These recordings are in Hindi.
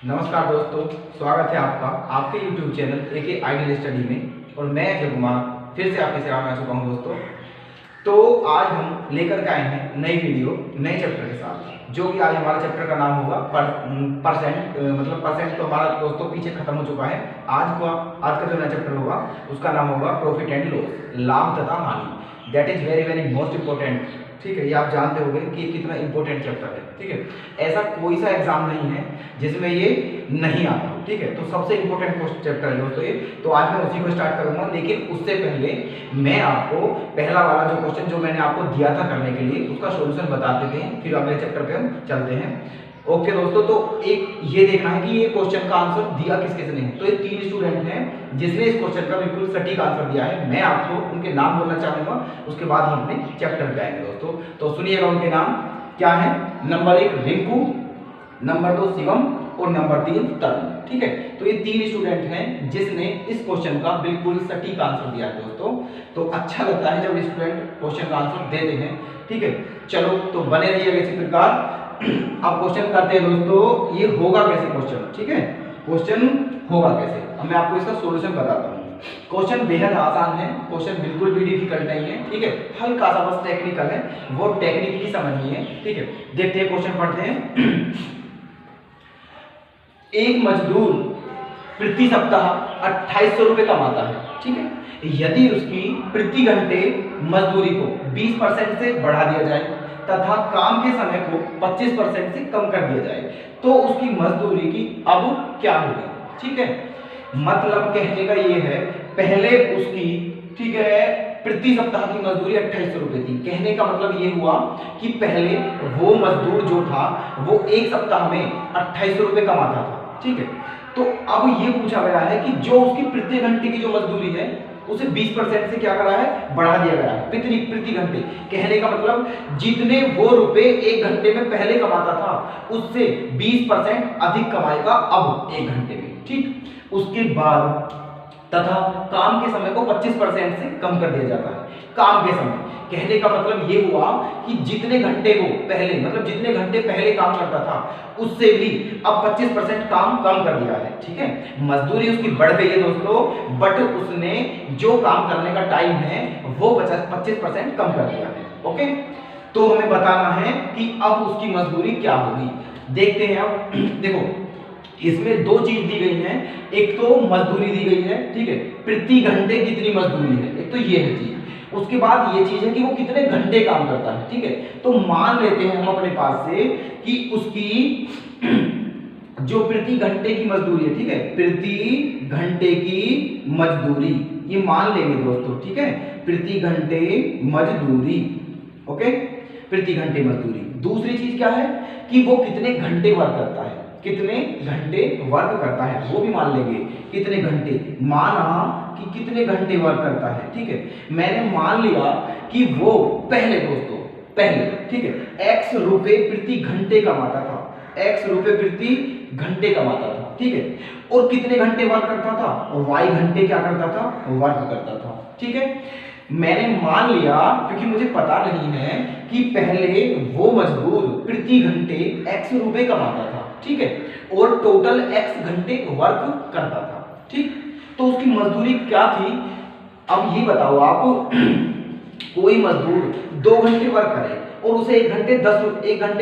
नमस्कार दोस्तों, स्वागत है आपका आपके YouTube channel AK ideal study में। और मैं अजय कुमार फिर से आपकी सेवा में आ चुका हूँ दोस्तों। तो आज हम लेकर के आए हैं नई वीडियो नए चैप्टर के साथ, जो कि आज हमारा चैप्टर का नाम होगा परसेंट। मतलब परसेंट तो हमारा दोस्तों पीछे खत्म हो चुका है। आज का जो नया चैप्टर होगा उसका नाम होगा प्रॉफिट एंड लॉस, लाभ तथा हानि। That is very very most important. ठीक है, ये आप जानते होंगे कि ये कितना इंपॉर्टेंट चैप्टर है। ठीक है, ऐसा कोई सा एग्जाम नहीं है जिसमें ये नहीं आता। ठीक है, तो सबसे इंपॉर्टेंट चैप्टर है दोस्तों ये। तो आज मैं उसी को स्टार्ट करूंगा, लेकिन उससे पहले मैं आपको पहला वाला जो क्वेश्चन जो मैंने आपको दिया था करने के लिए उसका सॉल्यूशन बता देते हैं, फिर अगले चैप्टर पे हम चलते हैं। ओके दोस्तों, तो एक ये देखना है कि ये क्वेश्चन का आंसर दिया किस किसने है। तो ये 3 स्टूडेंट हैं जिसने इस क्वेश्चन का बिल्कुल सटीक आंसर दिया है। मैं आपको उनके नाम बोलना चाहूंगा, उसके बाद हम अपने चैप्टर पे आएंगे दोस्तों। तो सुनिएगा उनके नाम क्या है। नंबर 1 रिंकू, नंबर 2 शिवम और नंबर 3 तरुण। ठीक है, तो ये 3 स्टूडेंट हैं जिसने इस क्वेश्चन का बिल्कुल सटीक आंसर दिया है दोस्तों। तो अच्छा लगता है जब स्टूडेंट क्वेश्चन का आंसर देते हैं। ठीक है, चलो तो बने रहिएगा इसी प्रकार। अब क्वेश्चन करते हैं दोस्तों, ये होगा कैसे क्वेश्चन। ठीक है, क्वेश्चन होगा कैसे, अब मैं आपको इसका सॉल्यूशन बताता हूँ। क्वेश्चन बेहद आसान है, क्वेश्चन बिल्कुल भी डिफिकल्ट नहीं है। ठीक है, हल्का सा बस टेक्निकल है, वो टेक्निकली समझिए। ठीक है, देखते हैं क्वेश्चन पढ़ते हैं। एक मजदूर प्रति सप्ताह 2800 रुपये कमाता है। ठीक है, यदि उसकी प्रति घंटे मजदूरी को 20% से बढ़ा दिया जाए तथा काम के समय को 25% से कम कर दिया जाए तो उसकी मजदूरी की अब क्या होगी। ठीक है, मतलब कहने का ये है, पहले उसकी ठीक है प्रति सप्ताह की मजदूरी 2800 रुपये थी। कहने का मतलब ये हुआ कि पहले वो मजदूर जो था वो एक सप्ताह में 2800 रुपये कमाता था। ठीक है, तो अब ये पूछा गया है कि जो उसकी प्रति घंटे की जो मजदूरी है उसे 20% से क्या करा है, बढ़ा दिया गया है प्रति घंटे। कहने का मतलब जितने वो रुपए एक घंटे में पहले कमाता था उससे 20% अधिक कमाएगा अब एक घंटे में। ठीक, उसके बाद तथा काम के समय को 25% से कम कर दिया जाता है। काम के समय कहने का मतलब ये हुआ कि जितने घंटे वो पहले मतलब जितने घंटे पहले काम करता था उससे भी अब 25% काम कम कर दिया है। ठीक है, मजदूरी उसकी बढ़ गई है दोस्तों, बट उसने जो काम करने का टाइम है वो 25% कम कर दिया है। ओके, तो हमें बताना है कि अब उसकी मजदूरी क्या होगी। देखते हैं। अब देखो, इसमें 2 चीज दी गई हैं। एक तो मजदूरी दी गई है, ठीक है, प्रति घंटे कितनी मजदूरी है, एक तो ये है चीज। उसके बाद ये चीज है कि वो कितने घंटे काम करता है। ठीक है, तो मान लेते हैं हम अपने पास से कि उसकी जो प्रति घंटे की मजदूरी है, ठीक है, प्रति घंटे की मजदूरी ये मान लेंगे दोस्तों। ठीक है, प्रति घंटे मजदूरी। ओके, प्रति घंटे मजदूरी। दूसरी चीज क्या है कि वो कितने घंटे वर्क करता है, कितने घंटे वर्क करता है वो भी मान लेंगे। कितने घंटे, माना कि कितने घंटे वर्क करता है। ठीक है, मैंने मान लिया कि वो पहले दोस्तों ठीक है x रुपए प्रति घंटे कमाता था, x रुपए प्रति घंटे कमाता था। ठीक है, और कितने घंटे वर्क करता था, और y घंटे क्या करता था, वर्क करता था। ठीक है, मैंने मान लिया क्योंकि मुझे पता नहीं है कि पहले वो मजदूर प्रति घंटे x रुपए कमाता था। ठीक है, और टोटल x घंटे वर्क करता था। ठीक, तो उसकी मजदूरी क्या थी। अब ये बताओ आप, कोई मजदूर 2 घंटे वर्क करे और उसे 1 घंटे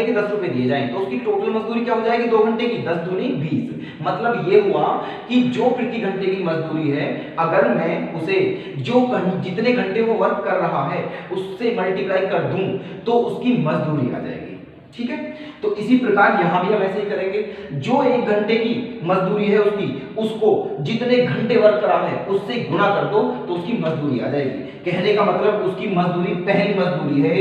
के 10 रुपए दिए जाएं तो उसकी टोटल मजदूरी क्या हो जाएगी, 2 घंटे की 10 दूनी 20। मतलब ये हुआ कि जो प्रति घंटे की मजदूरी है, अगर मैं उसे जितने घंटे वो वर्क कर रहा है उससे मल्टीप्लाई कर दूं तो उसकी मजदूरी आ जाएगी। ठीक है, तो इसी प्रकार यहां भी हम ऐसे ही करेंगे। जो 1 घंटे की मजदूरी है उसको जितने घंटे वर्क करा है उससे गुणा कर दो तो उसकी मजदूरी आ जाएगी। कहने का मतलब उसकी मजदूरी, पहली मजदूरी है,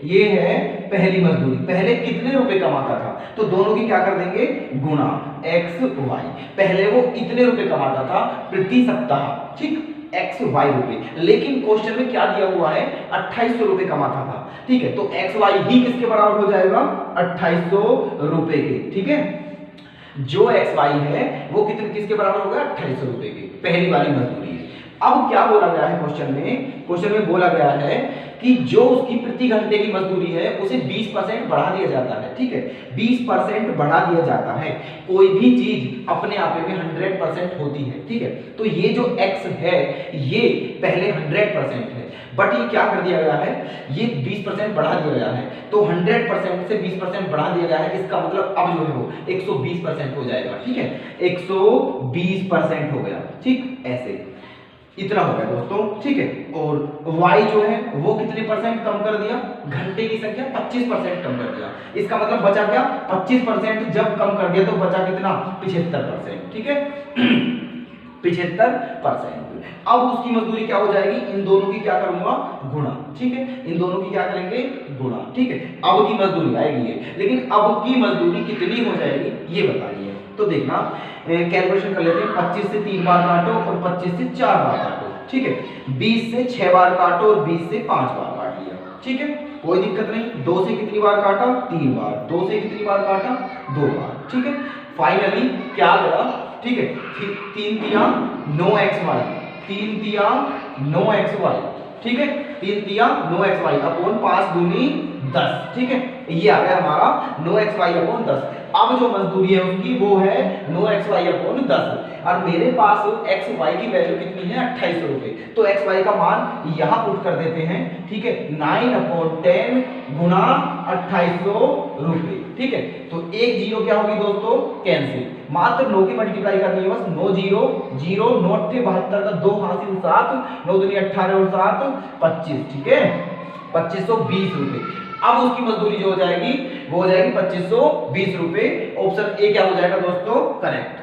ये है पहली मजदूरी, पहले कितने रुपए कमाता था तो दोनों की क्या कर देंगे, गुणा x y। पहले वो इतने रुपए कमाता था प्रति सप्ताह, ठीक, x y रुपए, लेकिन क्वेश्चन में क्या दिया हुआ है, 2800 रुपए कमाता था। ठीक है, तो x y ही किसके बराबर हो जाएगा, 2800 रुपए के। ठीक है, जो x y है वो किसके बराबर होगा, 2800 रुपए के, पहली वाली मजदूरी है। अब क्या बोला गया है क्वेश्चन में बोला गया है कि जो उसकी प्रति घंटे की मजदूरी है उसे 20% बढ़ा दिया जाता है, ठीक है, 20% बढ़ा दिया जाता है। कोई भी चीज अपने आप में 100% होती है, ठीक है, तो ये जो x है ये पहले 100% है, बट ये क्या कर दिया गया है, ये 20% बढ़ा दिया गया है, तो 100% से 20% बढ़ा दिया गया है, इसका मतलब अब जो है वो 120% हो जाएगा, ठीक है, 120% हो गया, ठीक, ऐसे इतना हो गया दोस्तों, ठीक है। और y जो है वो कितने परसेंट कम कर दिया, घंटे की संख्या 25% कम कर दिया, इसका मतलब बचा क्या, 25% जब कम कर दिया तो बचा कितना, 75%, ठीक है, 75%। अब उसकी मजदूरी क्या हो जाएगी, इन दोनों की क्या करूंगा, गुणा, ठीक है, इन दोनों की क्या करेंगे, गुणा, ठीक है, अब की मजदूरी आएगी ये, लेकिन अब की मजदूरी कितनी हो जाएगी ये बतानी है। तो देखना कैलकुलेशन कर लेते हैं, 25 से 3 बार काटो और 25 से 4 बार काटो, ठीक है, 20 से 6 बार काटो और 20 से 5 बार काट लिया, ठीक है, कोई दिक्कत नहीं। 2 से कितनी बार काटा, 3 बार, 2 से कितनी बार काटा, 2 बार, ठीक है, फाइनली क्या गया, ठीक है, 3 तिया 9xy, 3 तिया 9xy, ठीक है, 3 तिया 9xy अपॉन 5 दूनी 10, ठीक है, ये आ गया हमारा 9xy अपॉन 10। अब जो मजदूरी है उसकी वो है 9xy अपॉन 10, और मेरे पास xy की वैल्यू कितनी है, 2800 रुपए, तो xy का मान यहां पुट कर देते हैं, ठीक है, 9/10 गुना 2800 रुपए, ठीक है, तो एक जीरो क्या होगी दोस्तों, कैंसिल, मात्र 9 की मल्टीप्लाई करनी है बस, 9 जीरो जीरो, 9 थे 72 का 2 हासिल 7, 9 दूनी 18 और 7 25, ठीक है, 2520 रुपए। अब उसकी मजदूरी जो हो जाएगी वो हो जाएगी 2520 रुपए। ऑप्शन ए क्या हो जाएगा दोस्तों, करेक्ट।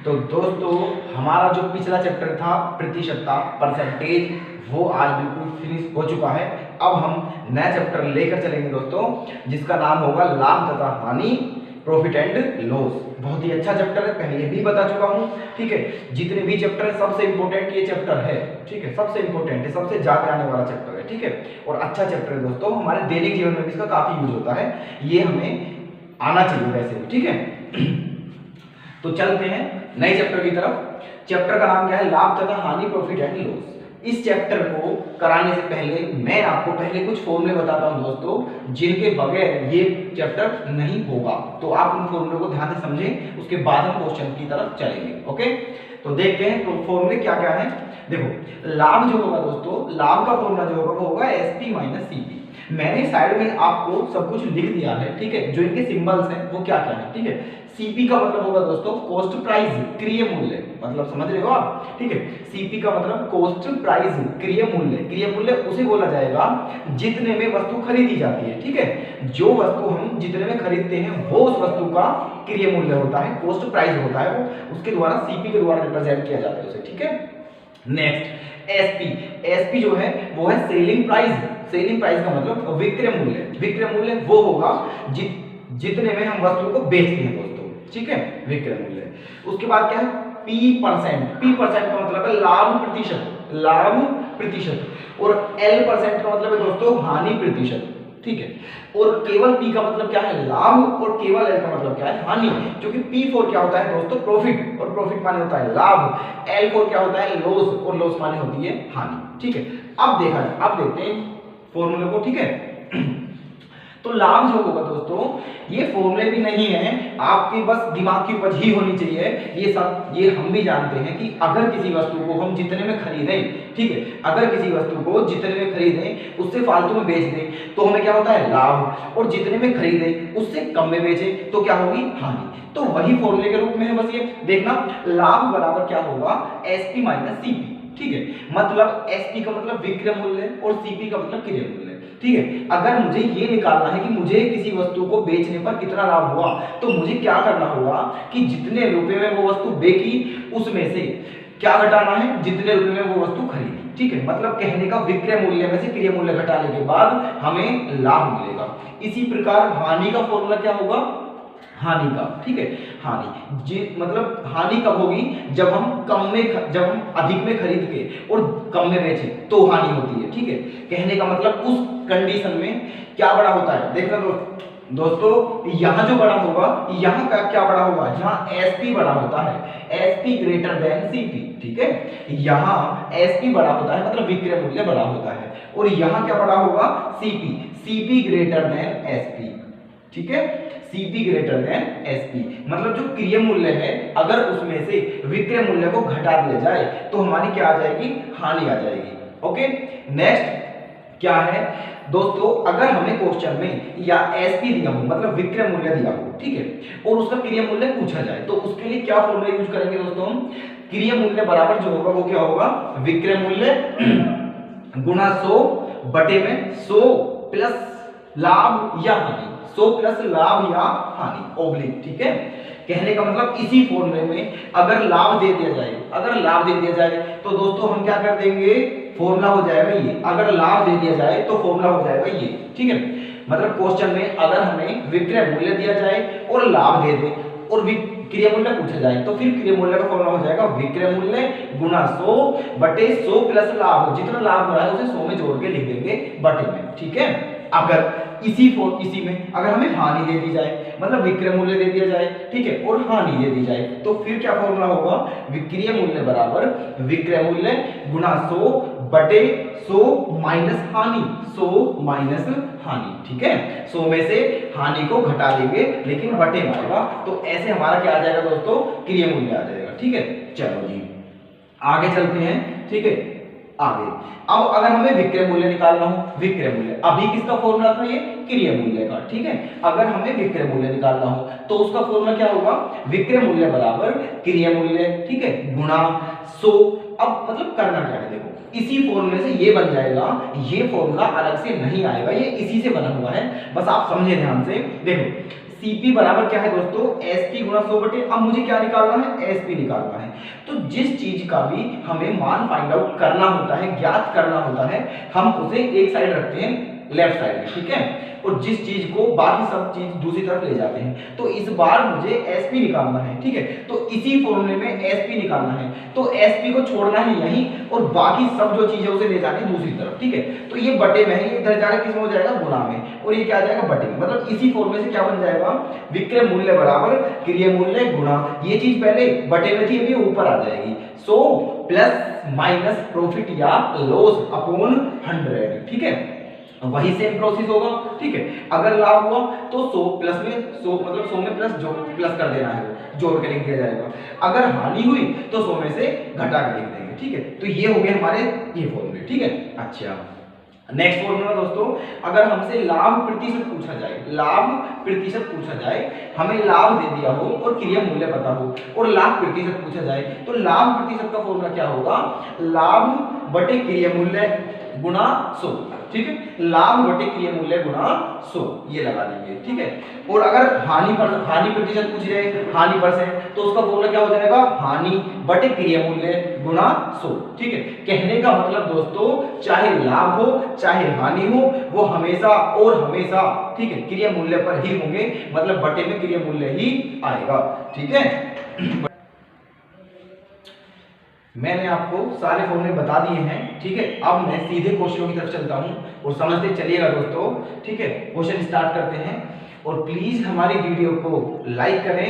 तो दोस्तों हमारा जो पिछला चैप्टर था प्रतिशतता, परसेंटेज, वो आज बिल्कुल फिनिश हो चुका है। अब हम नया चैप्टर लेकर चलेंगे दोस्तों, जिसका नाम होगा लाभ तथा हानि, प्रॉफिट एंड लॉस। बहुत ही अच्छा चैप्टर है, पहले भी बता चुका हूं, ठीक है, जितने भी चैप्टर है सबसे इंपॉर्टेंट ये चैप्टर है, ठीक है, सबसे इंपॉर्टेंट है, सबसे ज्यादा आने वाला चैप्टर है, ठीक है, और अच्छा चैप्टर है दोस्तों, हमारे दैनिक जीवन में भी इसका काफी यूज होता है, ये हमें आना चाहिए वैसे भी, ठीक है। तो चलते हैं नए चैप्टर की तरफ। चैप्टर का नाम क्या है, लाभ तथा हानि, प्रॉफिट एंड लॉस। इस चैप्टर को कराने से पहले मैं आपको पहले कुछ फॉर्मूले बताता हूं दोस्तों, जिनके बगैर ये चैप्टर नहीं होगा, तो आप उन फॉर्मूले को ध्यान से समझें, उसके बाद हम क्वेश्चन की तरफ चलेंगे, ओके। तो देखते हैं तो फॉर्मूले क्या क्या है। देखो लाभ जो होगा दोस्तों, लाभ का फॉर्मूला जो होगा वो होगा एसपी माइनस सीपी। मैंने साइड में आपको सब कुछ लिख दिया है, ठीक है, जो इनके सिंबल्स हैं वो क्या क्या है, ठीक है। सीपी का मतलब होगा दोस्तों कॉस्ट प्राइस, क्रिय मूल्य, मतलब समझ रहे हो आप, ठीक है, सीपी का मतलब कॉस्ट प्राइस क्रिय मूल्य, क्रिय मूल्य उसे बोला जाएगा जितने में वस्तु खरीदी जाती है, ठीक है, जो वस्तु हम जितने में खरीदते हैं वो उस वस्तु का क्रिय मूल्य होता है, कॉस्ट प्राइस होता है, वो उसके द्वारा सीपी के द्वारा रिप्रेजेंट किया जाता है उसे, ठीक है। नेक्स्ट एसपी, एसपी जो है वो है सेलिंग प्राइस, सेलिंग प्राइस का मतलब विक्रय मूल्य, विक्रय मूल्य वो होगा जितने में हम वस्तु को बेचते हैं दोस्तों, ठीक है, विक्रय मूल्य। उसके बाद क्या है पी परसेंट, पी परसेंट का मतलब है लाभ प्रतिशत, लाभ प्रतिशत, और एल परसेंट का मतलब है दोस्तों हानि प्रतिशत, ठीक है, और केवल पी का मतलब क्या है लाभ, और केवल एल का मतलब क्या है हानि, क्योंकि पी फोर क्या होता है दोस्तों प्रॉफिट, और प्रॉफिट माने होता है लाभ, एल फोर क्या होता है लॉस, और लॉस माने होती है हानि, ठीक है। अब देखते हैं फॉर्मूले को, ठीक है। तो लाभ जो होगा दोस्तों, ये फॉर्मूले भी नहीं है, आपके बस दिमाग की उपज ही होनी चाहिए, ये सब ये हम भी जानते हैं कि अगर किसी वस्तु को हम जितने में खरीदें, ठीक है, अगर किसी वस्तु को जितने में खरीदें उससे फालतू में बेच दें तो हमें क्या होता है लाभ, और जितने में खरीदें उससे कम में बेचें तो क्या होगी हानि। तो वही फॉर्मूले के रूप में है, बस ये देखना लाभ बराबर क्या होगा एसपी माइनस सीपी, ठीक है, मतलब एसपी का मतलब विक्रय मूल्य और सीपी का मतलब क्रय मूल्य, ठीक है। अगर मुझे ये निकालना है कि मुझे किसी वस्तु को बेचने पर कितना लाभ हुआ, तो मुझे क्या करना होगा कि जितने रुपए में वो वस्तु बेची उसमें से क्या घटाना है, जितने रुपए में वो वस्तु खरीदी, ठीक है, मतलब कहने का विक्रय मूल्य में से क्रय मूल्य घटाने के बाद हमें लाभ मिलेगा। इसी प्रकार हानि का फॉर्मूला क्या होगा, हानि का, ठीक है, हानि मतलब हानि कब होगी, जब हम अधिक में खरीद के और कम में बेचें तो हानि होती है, ठीक है। कहने का मतलब उस कंडीशन में क्या बड़ा होता है, देखना दोस्तों दोस्तों यहाँ जो बड़ा होगा, यहाँ का क्या बड़ा होगा, यहाँ एसपी बड़ा होता है, एसपी ग्रेटर देन सीपी, ठीक है। यहाँ एसपी बड़ा होता है मतलब विक्रय मूल्य बड़ा होता है, और यहाँ क्या बड़ा होगा, CP, CP greater than SP, ठीक है। सीपी ग्रेटर देन एसपी मतलब जो क्रिय मूल्य है अगर उसमें से विक्रय मूल्य को घटा दिया जाए तो हमारी क्या आ जाएगी, हानि आ जाएगी। ओके, नेक्स्ट क्या है दोस्तों, अगर हमें क्वेश्चन में या एसपी दिया हो मतलब विक्रय मूल्य दिया हो, ठीक है, और उसका क्रिय मूल्य पूछा जाए तो उसके लिए क्या फॉर्मूला यूज करेंगे दोस्तों हम, क्रिय मूल्य बराबर जो होगा वो क्या होगा, विक्रय मूल्य गुणा 100 बटे में 100 प्लस लाभ या हानि, 100 प्लस लाभ या हानि ओब्लिक, ठीक है। कहने का मतलब इसी फॉर्मूले में अगर लाभ दे दिया जाए, अगर लाभ दे दिया जाए तो दोस्तों हम क्या कर देंगे, फॉर्मूला हो जाएगा ये, अगर लाभ दे दिया जाए तो फॉर्मूला हो जाएगा ये, ठीक है। मतलब क्वेश्चन में अगर हमें विक्रय मूल्य दिया जाए और लाभ दे दे और क्रिय मूल्य पूछा जाए तो फिर क्रिय मूल्य का फॉर्मूला हो जाएगा विक्रय मूल्य गुणा 100 बटे 100 प्लस लाभ, जितना लाभ हो रहा है उसे 100 में जोड़ के लिख देंगे बटे में, ठीक है। अगर इसी में अगर हमें हानि दे दी जाए मतलब विक्रय मूल्य दे दिया जाए, ठीक है, और हानि दे दी जाए तो फिर क्या फॉर्मूला होगा, विक्रय मूल्य बराबर विक्रय मूल्य गुणा 100 बटे 100 माइनस हानि, 100 माइनस हानि, ठीक है। 100 में से हानि को घटा देंगे लेकिन बटे में आएगा, तो ऐसे हमारा क्या आ जाएगा दोस्तों, क्रिय मूल्य आ जाएगा, ठीक है। चलो जी आगे चलते हैं, ठीक है। आगे अब अगर हमें विक्रय मूल्य निकालना हो, विक्रय मूल्य अभी किसका फॉर्मूला था, ये क्रिय मूल्य का, ठीक है। अगर हमें विक्रय मूल्य निकालना हो तो उसका फॉर्मूला क्या होगा, विक्रय मूल्य बराबर क्रिय मूल्य, ठीक है, गुणा 100। अब मतलब करना क्या है, देखो इसी फॉर्मूले से ये बन जाएगा, ये फॉर्मूला अलग से नहीं आएगा, ये इसी से बना हुआ है, बस आप समझे ध्यान से। देखो सीपी बराबर क्या है दोस्तों, एसपी गुणा 100 बटे, अब मुझे क्या निकालना है, एसपी निकालना है। तो जिस चीज का भी हमें मान फाइंड आउट करना होता है, ज्ञात करना होता है, हम उसे एक साइड रखते हैं लेफ्ट साइड में, ठीक है, और जिस चीज को बाकी सब चीज दूसरी तरफ ले जाते हैं। तो इस बार मुझे एसपी निकालना है, ठीक है, तो इसी फॉर्मूले में एसपी निकालना है, तो एसपी को छोड़ना है यहीं और बाकी सब जो चीज है उसे ले जानी है दूसरी तरफ, ठीक है। तो ये बटे में है, ये इधर जाकर किस में हो जाएगा, गुणा में, और ये क्या आ जाएगा, बटे में। मतलब इसी फॉर्मूले से क्या बन जाएगा, विक्रय मूल्य बराबर क्रिय मूल्य गुणा, ये चीज पहले बटे में थी अभी ऊपर आ जाएगी, 100 प्लस माइनस प्रॉफिट या लॉस अपॉन 100, ठीक है। वही सेम प्रोसेस होगा, ठीक है। अगर लाभ हुआ तो 100 प्लस में 100 मतलब 100 में प्लस कर देना है, जोड़ के लिख दिया जाएगा। अगर हानि हुई तो 100 में से घटा के लिख देंगे, ठीक है। तो ये हो गए हमारे ये फॉर्मूले, ठीक है। अच्छा नेक्स्ट फॉर्मूला दोस्तों, अगर हमसे लाभ प्रतिशत पूछा जाए, लाभ प्रतिशत पूछा जाए, हमें लाभ दे दिया हो और क्रिय मूल्य पता हो और लाभ प्रतिशत पूछा जाए तो लाभ प्रतिशत का फॉर्मूला क्या होगा, लाभ बटे क्रिय मूल्य गुणा 100, ठीक है, लाभ बटे क्रिय मूल्य गुणा 100 ये लगा देंगे, ठीक है। और अगर हानि प्रतिशत पूछ रहे, हानि परसेंट, तो उसका फॉर्मूला क्या हो जाएगा, हानि बटे क्रिय मूल्य गुणा 100, ठीक है। कहने का मतलब दोस्तों चाहे लाभ हो चाहे हानि हो वो हमेशा और हमेशा, ठीक है, क्रिय मूल्य पर ही होंगे, मतलब बटे में क्रिय मूल्य ही आएगा, ठीक है। मैंने आपको सारे फॉर्मूले बता दिए हैं, ठीक है। अब मैं सीधे क्वेश्चनों की तरफ चलता हूं और समझते चलिएगा दोस्तों, ठीक है। क्वेश्चन स्टार्ट करते हैं और प्लीज हमारी वीडियो को लाइक करें,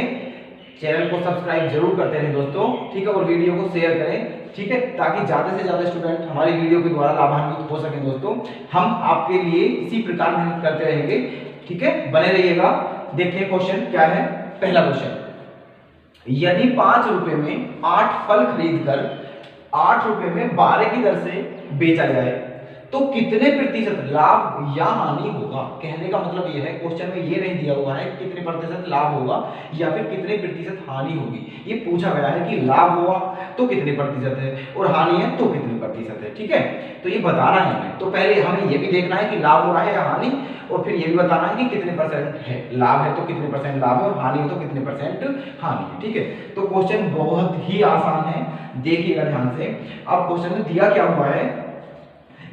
चैनल को सब्सक्राइब जरूर करते रहें दोस्तों, ठीक है, और वीडियो को शेयर करें, ठीक है, ताकि ज्यादा से ज्यादा स्टूडेंट हमारी वीडियो के द्वारा लाभान्वित हो सकें दोस्तों। हम आपके लिए इसी प्रकार मेहनत करते रहेंगे, ठीक है, बने रहिएगा। देखिए क्वेश्चन क्या है, पहला क्वेश्चन, यदि 5 रुपए में 8 फल खरीदकर 8 रुपए में 12 की दर से बेचा जाए तो कितने प्रतिशत लाभ या हानि होगा। कहने का मतलब यह है, क्वेश्चन में ये नहीं दिया हुआ है कि कितने प्रतिशत लाभ होगा या फिर कितने प्रतिशत हानि होगी, ये पूछा गया है कि लाभ हुआ तो कितने प्रतिशत है और हानि है तो कितने प्रतिशत है, ठीक है। तो ये बताना है हमें, तो पहले हमें ये भी देखना है कि लाभ हो रहा है या हानि, और फिर ये भी बताना है कि कितने परसेंट है, लाभ है तो कितने परसेंट लाभ है और हानि है तो कितने परसेंट हानि है, ठीक है। तो क्वेश्चन बहुत ही आसान है, देखिएगा ध्यान से। अब क्वेश्चन में दिया क्या हुआ है,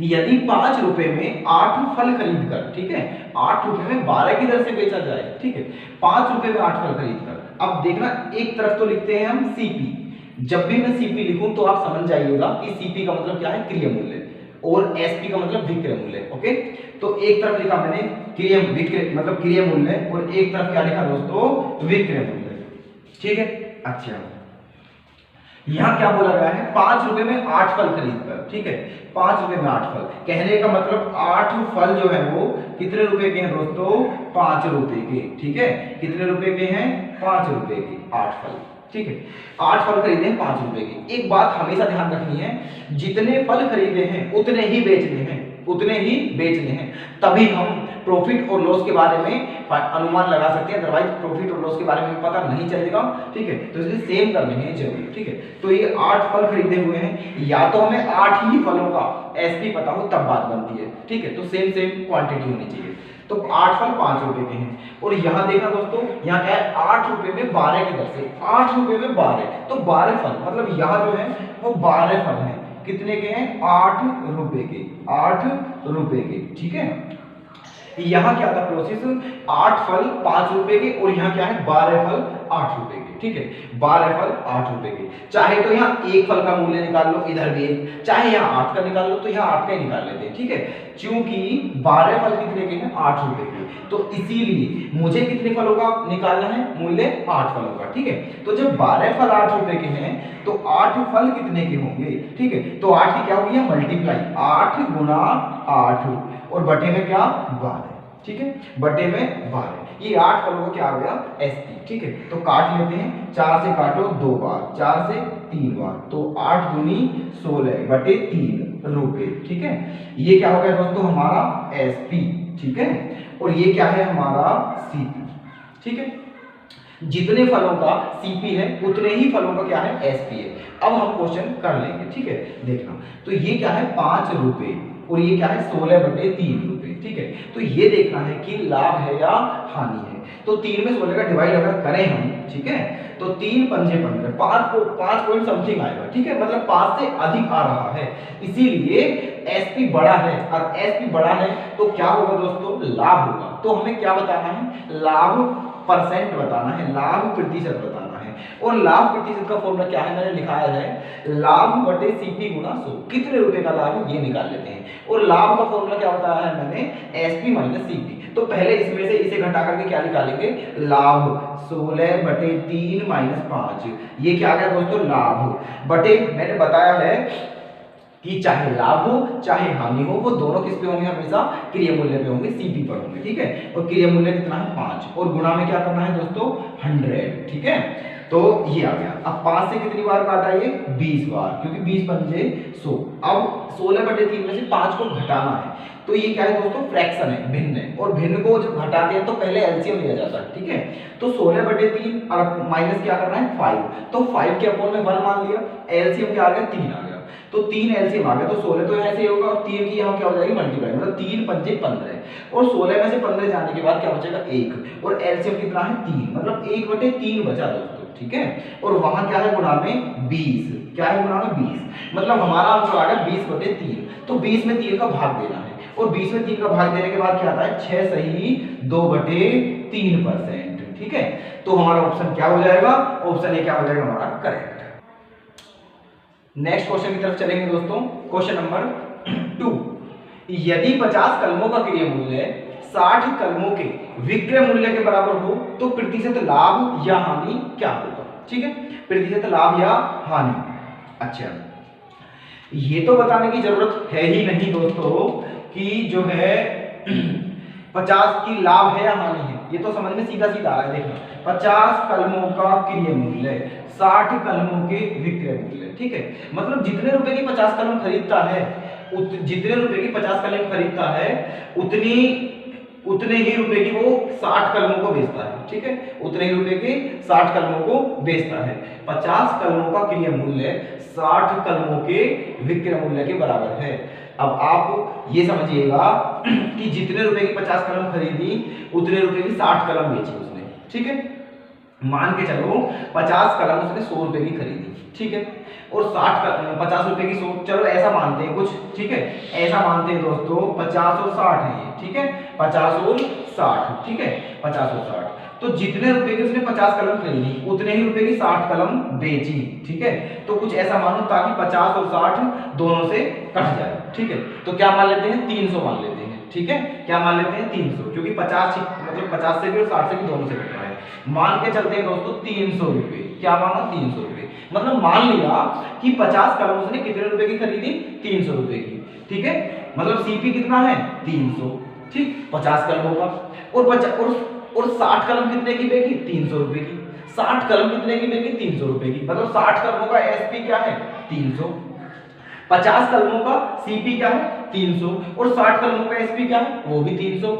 यदि 5 रुपए में 8 फल खरीदकर, ठीक है, 8 रुपए में 12 की दर से बेचा जाए, ठीक है, 5 रुपए में 8 फल खरीदकर। अब देखना, एक तरफ तो लिखते हैं हम सीपी, जब भी मैं सीपी लिखूं तो आप समझ जाइएगा कि सीपी का मतलब क्या है, क्रिय मूल्य, और एसपी का मतलब विक्रय मूल्य, ओके। तो एक तरफ लिखा मैंने क्रिय विक्रय मतलब क्रिय मूल्य और एक तरफ क्या लिखा दोस्तों, विक्रय मूल्य। ठीक है, अच्छा यहाँ क्या बोला गया है, 5 रुपए में 8 फल खरीद कर। ठीक है, 5 रुपए में 8 फल, कहने का मतलब 8 फल जो है वो कितने रुपए के हैं दोस्तों, 5 रुपए के। ठीक है, कितने रुपए के हैं, 5 रुपए के 8 फल। ठीक है, 8 फल खरीदे हैं 5 रुपए के। एक बात हमेशा ध्यान रखनी है, जितने फल खरीदे हैं उतने ही बेचने हैं, उतने ही बेचने हैं, तभी हम प्रॉफिट और लॉस के बारे में अनुमान लगा सकते हैं, अदरवाइज प्रॉफिट और लॉस के बारे में पता नहीं चलेगा। ठीक है, तो इसलिए सेम करने हैं जरूरी। ठीक है, तो ये 8 फल खरीदे हुए हैं, या तो हमें 8 ही फलों का एसपी पता हो तब बात बनती है। ठीक है, तो सेम क्वांटिटी होनी चाहिए। तो 8 फल 5 रुपए के हैं, और यहाँ देखा दोस्तों, यहाँ क्या है, 8 रुपए में 12 की दर से, 8 रुपए में 12, तो 12 फल, मतलब यहाँ जो है वो 12 फल हैं, कितने के हैं, 8 रुपए के, 8 रुपए के। ठीक है, यहाँ क्या था प्रोसेस, 8 फल 5 रुपए के, और यहाँ क्या है, 12 फल 8 रुपए के। ठीक है, 12 फल 8 रुपए के। चाहे तो यहाँ एक फल का मूल्य निकाल लो, इधर भी एक, चाहे यहाँ 8 का निकाल लो तो यहाँ 8 का ही निकाल लेते हैं। ठीक है, क्योंकि 12 फल कितने के हैं, 8 रुपए के, तो इसीलिए मुझे कितने फलों का निकालना है, मूल्य 8 फलों का। ठीक है, तो जब 12 फल 8 रुपए के हैं तो 8 फल कितने के होंगे। ठीक है, तो 8 की क्या होगी, मल्टीप्लाई, 8 गुना 8 और बटे में क्या, 12। ठीक है, बटे में 12, ये 8 फलों का क्या आ गया, एसपी। ठीक है, तो काट लेते हैं, 4 से काटो 2 बार, 4 से 3 बार, तो 8 दूनी 16 बटे 3 रुपए। ठीक है, ये क्या हो गया दोस्तों, हमारा एसपी। ठीक है, और ये क्या है, हमारा सीपी। ठीक है, जितने फलों का सीपी है उतने ही फलों का क्या है, एसपी है। अब हम क्वेश्चन कर लेंगे। ठीक है, देखना, तो ये क्या है, 5 रुपए, और ये क्या है, 16 बटे 3 रुपए। ठीक है, तो ये देखना है कि लाभ है या हानि है। तो 3 में 16 का डिवाइड अगर करें हम, ठीक है, तो 3 पंजे 15, 5 पॉइंट समथिंग आएगा। ठीक है, मतलब 5 से अधिक आ रहा है, इसीलिए एसपी बड़ा है, और एसपी बड़ा है तो क्या होगा दोस्तों, लाभ होगा। तो हमें क्या बताना है, लाभ परसेंट बताना है, लाभ प्रतिशत बताना है, और लाभ प्रतिशत का फॉर्मूला क्या है, मैंने लिखाया है, लाभ बटे सीपी गुना 100, कितने रुपए का लाभ है ये निकाल लेते हैं। और लाभ का फॉर्मूला क्या बताया है मैंने, एसपी माइनस सीपी। तो पहले इसमें से इसे घटा करके क्या निकालेंगे, लाभ 16 बटे 3 माइनस 5, ये क्या आ गया दोस्तों, लाभ बटे, मैंने बताया है कि चाहे लाभ हो चाहे हानि हो, वो दोनों किस पे होंगे, हमेशा क्रिय मूल्य पे होंगे, सीपी पर होंगे। ठीक है, और क्रिय मूल्य कितना है, 5, और गुणा में क्या करना है दोस्तों, 100। ठीक है, तो ये आ गया। अब 5 से कितनी बार काटा, ये 20 बार, क्योंकि 20 पंजे 100। अब 16 बटे 3 में से 5 को घटाना है, तो ये क्या है दोस्तों, फ्रैक्शन है, भिन्न है, और भिन्न को जब घटाते हैं तो पहले एलसीएम लिया जाता है। ठीक है, तो 16 बटे 3 और माइनस क्या करना है, 5, तो 5 के अपोन में 1 मान लिया, एलसीएम क्या आ गया, 3 आ गया, तो 3 एलसीएम आ गया, तो 16 तो ऐसे ही होगा, और 3 की यहाँ क्या हो जाएगी, मल्टीप्लाई, मतलब 3 पंजे 15, और 16 में से 15 जाने के बाद क्या बचेगा, 1, और एलसीएम कितना है, 3, मतलब 1 बटे 3 बचा दोस्तों। ठीक है, और वहां क्या है, गुणा में 20, क्या है, गुणा में 20, मतलब हमारा आंसर आ गया 20 बटे 3। तो 20 में 3 का भाग देना है, और 20 में 3 का भाग देने के बाद क्या आता है, 6 सही 2 बटे 3%। ठीक है, तो हमारा ऑप्शन क्या हो जाएगा, ऑप्शन ए क्या हो जाएगा हमारा करेक्ट। नेक्स्ट क्वेश्चन की तरफ चलेंगे दोस्तों, क्वेश्चन नंबर 2, यदि 50 कलमों का क्रिय मूल्य 60 कलमों के विक्रय मूल्य के बराबर हो तो प्रतिशत लाभ या हानि क्या होगा। ठीक है, प्रतिशत लाभ या हानि। अच्छा, ये तो बताने की जरूरत है ही नहीं दोस्तों कि जो है 50 की लाभ है या हानि है, ये तो समझ में सीधा सीधा आ रहा है। देखना, 50 कलमों का क्रिय मूल्य 60 कलमों के विक्रय मूल्य। ठीक है, मतलब जितने रुपए की 50 कलम खरीदता है, जितने रुपए की 50 कलम खरीदता है उतने ही रुपए की वो 60 कलमों को बेचता है। ठीक है, उतने ही रुपए के 60 कलमों को बेचता है। 50 कलमों का क्रिय मूल्य 60 कलमों के विक्रय मूल्य के बराबर है। अब आप ये समझिएगा कि जितने रुपए की 50 कलम खरीदी उतने रुपए की 60 कलम बेची उसने। ठीक है, मान के चलो 50 कलम उसने 100 रुपए की खरीदी। ठीक है, और 50 रुपए की 100, चलो ऐसा मानते हैं कुछ। ठीक है, ऐसा मानते हैं दोस्तों 50 और 60 है ये। ठीक है, 50 और 60। ठीक है, 50 और 60, तो जितने रुपए की उसने 50 कलम खरीदी उतने ही रुपए की 60 कलम बेची। ठीक है, तो कुछ ऐसा मानो ताकि 50 और 60 दोनों से कट जाए। ठीक है, तो क्या मान लेते हैं, 300 मान लेते हैं। ठीक है, क्या मान लेते हैं 300, क्योंकि 50 मतलब 50 से भी और 60 से भी दोनों से कट रहा है। मान के चलते हैं दोस्तों 300 रुपये, क्या माना 300 रुपये, मतलब मान लिया कि 50 कलम उसने कितने रुपए की खरीदी, 300 रुपए की, ठीक है, मतलब सीपी कितना है 300, ठीक, 50 कलमों का, और 60 कलम कितने की बेची, 300 रुपए की, 60 कलम कितने की बेची, 300 रुपए की, मतलब 60 कलमों का एसपी क्या है 300, 50 कलमों का सीपी क्या है 300, और 60 कलमों का एसपी क्या है वो भी 300।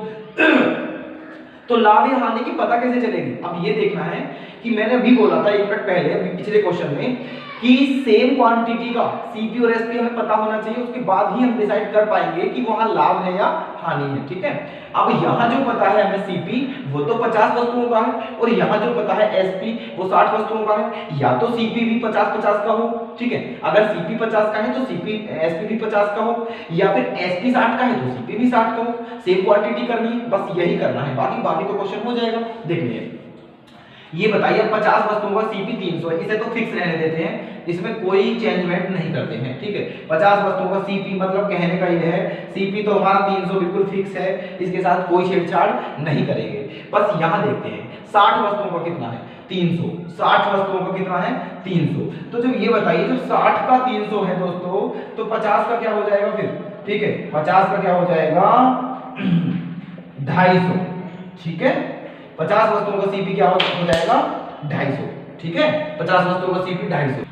तो लाभ या हानि की पता कैसे चलेगी, अब ये देखना है कि मैंने अभी बोला था एक मिनट पहले अभी पिछले क्वेश्चन में कि सेम क्वांटिटी का सीपी और एसपी हमें पता होना चाहिए, उसके बाद ही हम डिसाइड कर पाएंगे कि वहां लाभ है या हानि है, ठीक है। अब यहाँ जो पता है हमें सीपी वो तो 50 वस्तुओं का है, और यहाँ जो पता है एसपी वो 60 वस्तुओं का है, या तो सीपी भी 50-50 का हो, ठीक है, अगर सीपी 50 का है तो सीपी एसपी भी 50 का हो, या फिर एसपी 60 का है तो सीपी भी 60 का हो, सेम क्वांटिटी करनी है, बस यही करना है, बाकी तो क्वेश्चन हो जाएगा। देखिए ये बताइए 50 वस्तुओं का सीपी 300 है, इसे तो फिक्स रहने देते हैं, इसमें कोई चेंजमेंट नहीं करते हैं, ठीक है। 50 वस्तुओं का सीपी मतलब कहने का ये है सीपी तो हमारा 300 बिल्कुल फिक्स है, इसके साथ कोई छेड़छाड़ नहीं करेंगे। बस यहाँ देखते हैं 60 वस्तुओं का कितना है 300, 60 वस्तुओं का कितना है 300, तो जब ये बताइए जब 60 का 300 है दोस्तों तो 50 का क्या हो जाएगा फिर, ठीक है, 50 का क्या हो जाएगा 250, ठीक है, 50 वस्तुओं का सीपी क्या हो जाएगा 250, ठीक है, 50 वस्तुओं का सीपी 250,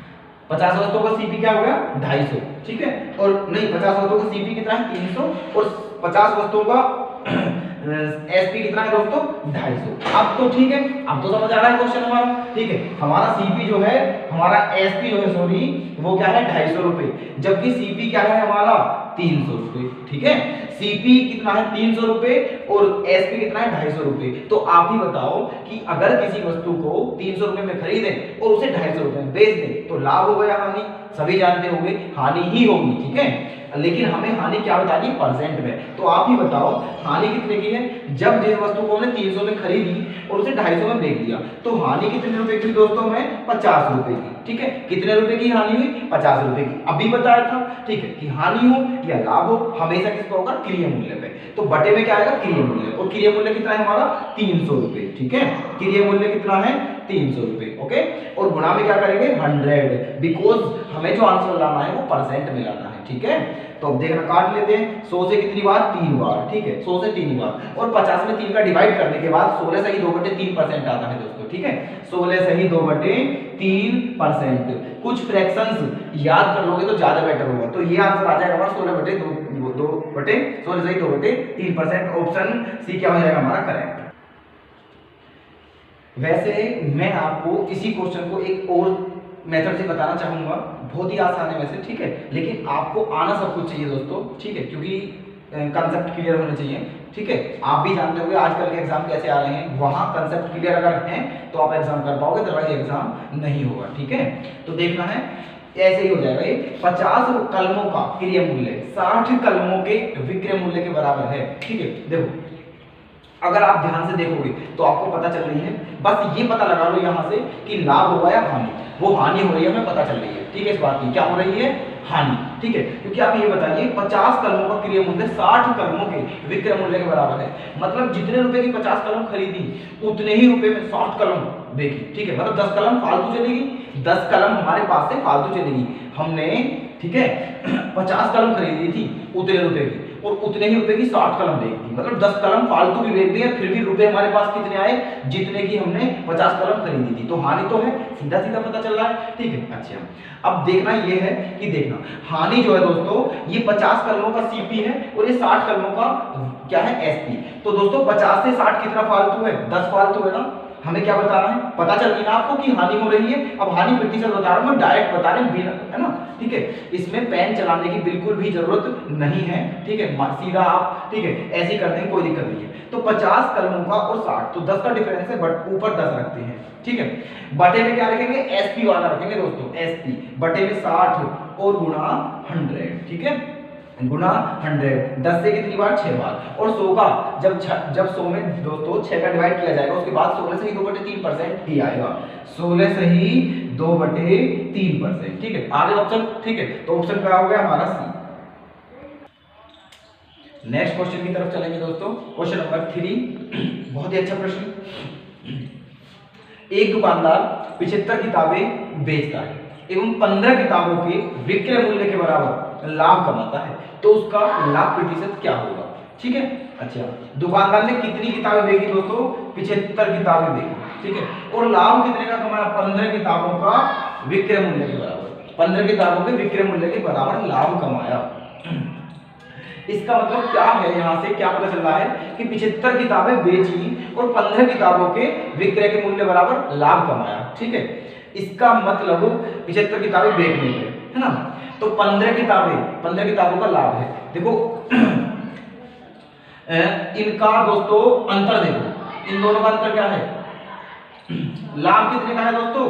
50 वस्तुओं का सीपी क्या हो गया 250, ठीक है, और नहीं 50 वस्तुओं का सीपी कितना है 300, और 50 वस्तुओं का एसपी कितना है दोस्तों 250। अब तो ठीक है, अब तो समझ आ रहा है क्वेश्चन हमारा, ठीक है, हमारा सीपी जो है हमारा एसपी जो है सॉरी वो क्या है 250 रुपए, जबकि सीपी क्या है हमारा 300 रुपए, ठीक है, सीपी कितना है 300 रुपए और एसपी कितना है 250 रुपए। तो आप ही बताओ कि अगर किसी वस्तु को 300 रुपए में खरीदें और उसे 250 रुपए में बेच दें तो लाभ होगा या हानि, सभी जानते होंगे हानि ही होगी, ठीक है, लेकिन हमें हानि क्या बतानी है परसेंट में, तो आप ही बताओ हानि कितने की है, जब जिस वस्तु को हमने 300 में खरीदी और उसे 250 में बेच दिया तो हानि कितने रुपए की दोस्तों में 50 रुपए की, ठीक है, कितने रुपए की हानि हुई 50 रुपए की, अभी बताया था, ठीक है, कि हानि हो या लाभ हो हमेशा किस पर होगा क्रिय मूल्य पे, तो बटे में क्या आएगा क्रिय मूल्य, और क्रिय मूल्य कितना है हमारा 300 रुपए, ठीक है, क्रिय मूल्य कितना है 300 रुपए, ओके, और गुणा में क्या करेंगे 100, बिकॉज हमें जो आंसर लाना है वो परसेंट में लाना है, ठीक है। तो अब देखना काट लेते हैं 100 से कितनी बार 3 बार, ठीक है, 100 से 3 बार, और 50 में 3 का डिवाइड करने के बाद 16 से ही 2/3% आता है दोस्तों, ठीक है, 16 से ही 2/3%, कुछ फ्रैक्शंस याद कर लोगे तो ज्यादा बेटर होगा, तो ये आंसर आ जाएगा हमारा 16 से ही 2/3%, ऑप्शन सी क्या हो जाएगा हमारा करेक्ट। वैसे मैं आपको इसी क्वेश्चन को एक और मेथड से बताना चाहूंगा, बहुत ही आसान है वैसे, ठीक है, लेकिन आपको आना सब कुछ चाहिए दोस्तों, ठीक है, क्योंकि कंसेप्ट क्लियर होने चाहिए, ठीक है, आप भी जानते होंगे आजकल के एग्जाम कैसे आ रहे हैं, वहां कंसेप्ट क्लियर अगर हैं तो आप एग्जाम कर पाओगे, अदरवाइज एग्जाम नहीं होगा, ठीक है। तो देखना है ऐसे ही हो जाएगा, ये 50 कलमों का क्रिय मूल्य 60 कलमों के विक्रय मूल्य के बराबर है, ठीक है। देखो अगर आप ध्यान से देखोगे तो आपको पता चल रही है, बस ये पता लगा लो यहाँ से कि लाभ होगा या हानि, वो हानि हो रही है हमें पता चल रही है, ठीक है, इस बात की क्या हो रही है हानि, ठीक है, क्योंकि आप ये बताइए 50 कलमों का क्रिय मूल्य 60 कलमों के विक्रय मूल्य के बराबर है, मतलब जितने रुपए की 50 कलम खरीदी उतने ही रुपए में 60 कलम बेची, ठीक है, मतलब 10 कलम फालतू चलेगी, 10 कलम हमारे पास से फालतू चलेगी, हमने ठीक है 50 कलम खरीदी थी उतने रुपए की और उतने ही रुपए की 60 कलम बेच दी, मतलब 10 कलम फालतू भी बेच दी, फिर भी रुपए हमारे पास कितने आए जितने की हमने 50 कलम खरीदी थी, तो हानि तो है, सीधा सीधा पता चल रहा है, ठीक है। अच्छा अब देखना ये है कि देखना हानि जो है दोस्तों ये 50 कलमों का सीपी है और ये 60 कलमों का क्या है एसपी, तो दोस्तों 50 से 60 कितना फालतू है 10 फालतू है ना, हमें क्या बताना है पता चल गई ना आपको कि हानि हो रही है, अब हानि प्रतिशत बता रहा हूं मैं, डायरेक्ट बता रहे बिना, है ना, ठीक है, इसमें पेन चलाने की बिल्कुल भी जरूरत नहीं है, ठीक है, सीधा आप ठीक है ऐसे ही कर देंगे कोई दिक्कत नहीं है। तो 50 कलमों का और 60 तो 10 का डिफरेंस है बट ऊपर 10 रखते हैं, ठीक है, बटे में क्या रखेंगे एसपी वाला रखेंगे दोस्तों, एसपी बटे में 60 और गुणा 100, ठीक है, गुना 100, 10 से कितनी बार 6 बार, और 100 का जब 100 में दोस्तों 6 का डिवाइड किया जाएगा उसके बाद 16 से ही 2/3% ही आएगा, 16 से ही 2/3%, ठीक है, आगे ऑप्शन, ठीक है, तो ऑप्शन क्या हो गया हमारा सी। नेक्स्ट क्वेश्चन की तरफ चलेंगे दोस्तों। क्वेश्चन नंबर 3, बहुत ही अच्छा प्रश्न। एक दुकानदार 75 किताबें बेचता है एवं 15 किताबों के विक्रय मूल्य के बराबर लाभ कमाता है, तो उसका लाभ प्रतिशत क्या होगा? ठीक है। अच्छा, दुकानदार ने कितनी किताबें बेची दोस्तों? 75 किताबें बेची, ठीक है, और लाभ कितने का कमाया? 15 किताबों का विक्रय मूल्य के बराबर, 15 किताबों के विक्रय मूल्य के बराबर लाभ कमाया। इसका मतलब क्या है? यहाँ से क्या पता चल रहा है कि 75 किताबें बेची और 15 किताबों के विक्रय के मूल्य बराबर लाभ कमाया, ठीक है। इसका मतलब 75 किताबें बेचने पे, है ना, तो 15 किताबों का लाभ है। देखो इनका दोस्तों अंतर देखो, इन दोनों का अंतर क्या है? लाभ कितने का है दोस्तों?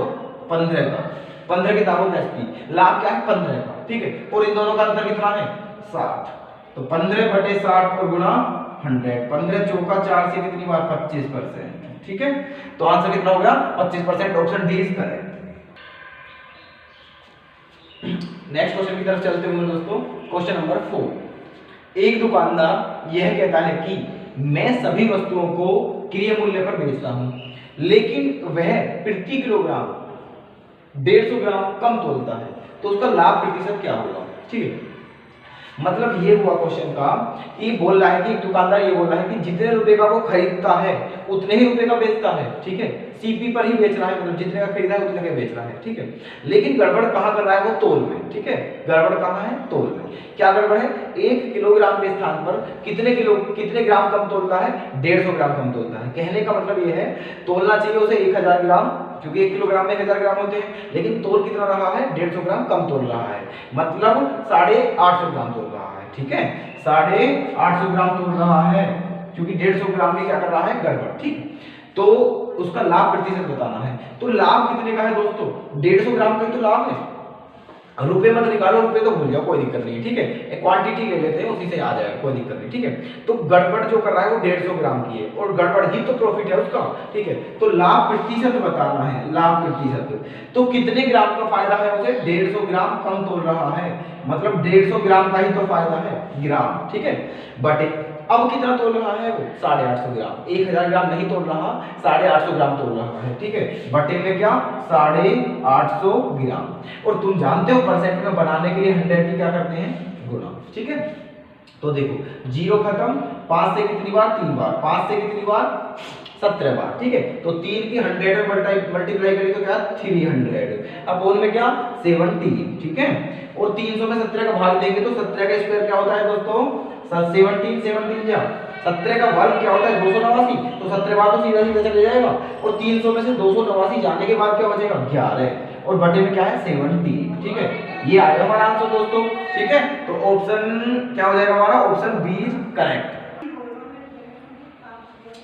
15 का, 15 किताबों बेचती, लाभ क्या है? 15 का, ठीक है, और इन दोनों का अंतर कितना है? 60, तो 15/60 और गुणा 100, 15 चौका 4 से कितनी बार? 25%, ठीक है, तो आंसर कितना हो गया? 25%। Option D is correct. Next question की तरफ चलते हुए दोस्तों, क्वेश्चन नंबर 4। एक दुकानदार यह कहता है कि मैं सभी वस्तुओं को क्रय मूल्य पर बेचता हूं, लेकिन वह प्रति किलोग्राम 150 ग्राम कम तोलता है, तो उसका लाभ प्रतिशत क्या होगा? ठीक है, मतलब ये हुआ क्वेश्चन का कि बोल रहा है कि एक दुकानदार ये बोल रहा है कि जितने रुपए का वो खरीदता है उतने ही रुपए का बेचता है, ठीक है, सीपी पर ही बेच रहा है, मतलब जितने का खरीदा है उतने का बेच रहा है, ठीक है, लेकिन गड़बड़ कहाँ कर रहा है? वो तोल में, ठीक है, गड़बड़ कहाँ है? तोल में। क्या गड़बड़ है? 1 किलोग्राम के स्थान पर कितने ग्राम कम तोलता है? 150 ग्राम कम तोलता है। कहने का मतलब ये है, तोलना चाहिए उसे 1000 ग्राम, क्योंकि 1 किलोग्राम में 1000 ग्राम होते हैं, लेकिन तोल कितना रहा है? 150 ग्राम कम तोल रहा है, मतलब 850 ग्राम तोल रहा है, ठीक है, 850 ग्राम तोल रहा है, क्योंकि 150 ग्राम में क्या कर रहा है? गड़बड़, ठीक। तो उसका लाभ प्रतिशत बताना है, तो लाभ कितने का है दोस्तों? 150 ग्राम का ही तो लाभ है। रुपए मत निकालो, रुपए तो भूल जाओ, कोई दिक्कत नहीं है, ठीक है, एक क्वांटिटी ले लेते हैं, उसी से आ जाएगा, कोई दिक्कत नहीं, ठीक है। तो गड़बड़ जो कर रहा है वो 150 ग्राम की है, और गड़बड़ ही तो प्रॉफिट है उसका, ठीक है, तो लाभ प्रतिशत बताना है, लाभ प्रतिशत। तो कितने ग्राम का फायदा है उसे? 150 ग्राम कम तोल रहा है, मतलब 150 ग्राम का ही तो फायदा है, ग्राम, ठीक है, बटे अब कितना तोल रहा है वो? 850 ग्राम, 1000 ग्राम नहीं तोल रहा, 850 ग्राम तोल रहा है, ठीक है, बटे में क्या? 850 ग्राम। और तुम जानते हो परसेंट में बनाने के लिए 100 की क्या करते हैं? गुणा, ठीक है। तो देखो 0 खत्म, 5 से कितनी बार? 3 बार, 5 से कितनी बार? 17 बार, ठीक है, तो 3 की 100 में मल्टीप्लाई करें तो क्या? 300 अपोन में क्या? 70, ठीक है, और 300 में 17 का भाग देंगे तो 17 का स्क्वायर क्या होता है दोस्तों? 17 जा 17 का वर्ग क्या होता है? 289, तो 17 बार तो सीधा सीधा चले जाएगा, और 300 में से 289 जाने के बाद क्या बचेगा? 11, और बटे में क्या है? 70, ठीक है, ये आएगा हमारा आंसर दोस्तों, ठीक है। तो ऑप्शन क्या हो जाएगा हमारा? Option B is correct.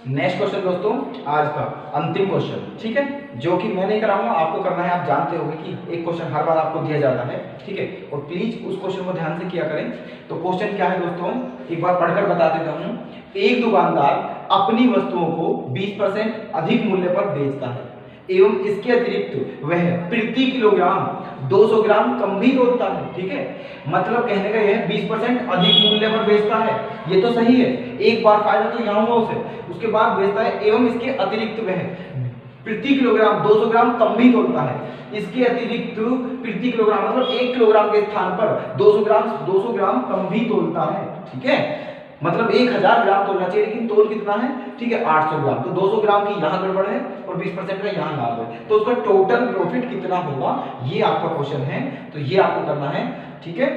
Next question दोस्तों, आज का अंतिम क्वेश्चन, ठीक है, जो कि मैं नहीं कराऊंगा, आपको करना है। आप जानते होंगे कि एक क्वेश्चन हर बार आपको दिया जाता है, ठीक है, और प्लीज उस क्वेश्चन को ध्यान से किया करें। तो क्वेश्चन क्या है दोस्तों, एक बार पढ़कर बता देता हूं। एक दुकानदार अपनी वस्तुओं को 20% अधिक मूल्य पर बेचता है एवं इसके अतिरिक्त वह प्रति किलोग्राम 200 ग्राम कम भी तोलता है, ठीक है, मतलब कहने का यह 20% अधिक मूल्य पर बेचता है, ये तो सही है, एक बार फायदा तो यहाँ हुआ उसे, उसके बाद बेचता है एवं इसके अतिरिक्त वह प्रति किलोग्राम 200 ग्राम कम भी तोलता है। इसके अतिरिक्त प्रति किलोग्राम मतलब 1 किलोग्राम के स्थान पर 200 ग्राम कम भी तोलता है, ठीक है, मतलब 1000 ग्राम तोलना चाहिए, लेकिन तोल कितना है? ठीक है, 800 ग्राम, तो 200 ग्राम की यहाँ गड़बड़ है और 20% का यहाँ लाभ है, तो उसका टोटल प्रॉफिट कितना होगा, ये आपका क्वेश्चन है, तो ये आपको करना है, ठीक है।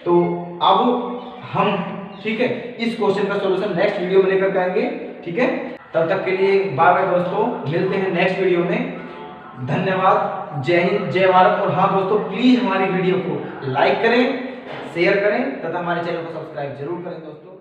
तो अब हम, ठीक है, इस क्वेश्चन का सॉल्यूशन नेक्स्ट वीडियो में लेकर आएंगे, ठीक है, तब तक के लिए बाय बाय दोस्तों, मिलते हैं नेक्स्ट वीडियो में, धन्यवाद, जय हिंद, जय भारत। और हाँ दोस्तों, प्लीज हमारी वीडियो को लाइक करें, शेयर करें तथा हमारे चैनल को सब्सक्राइब जरूर करें दोस्तों।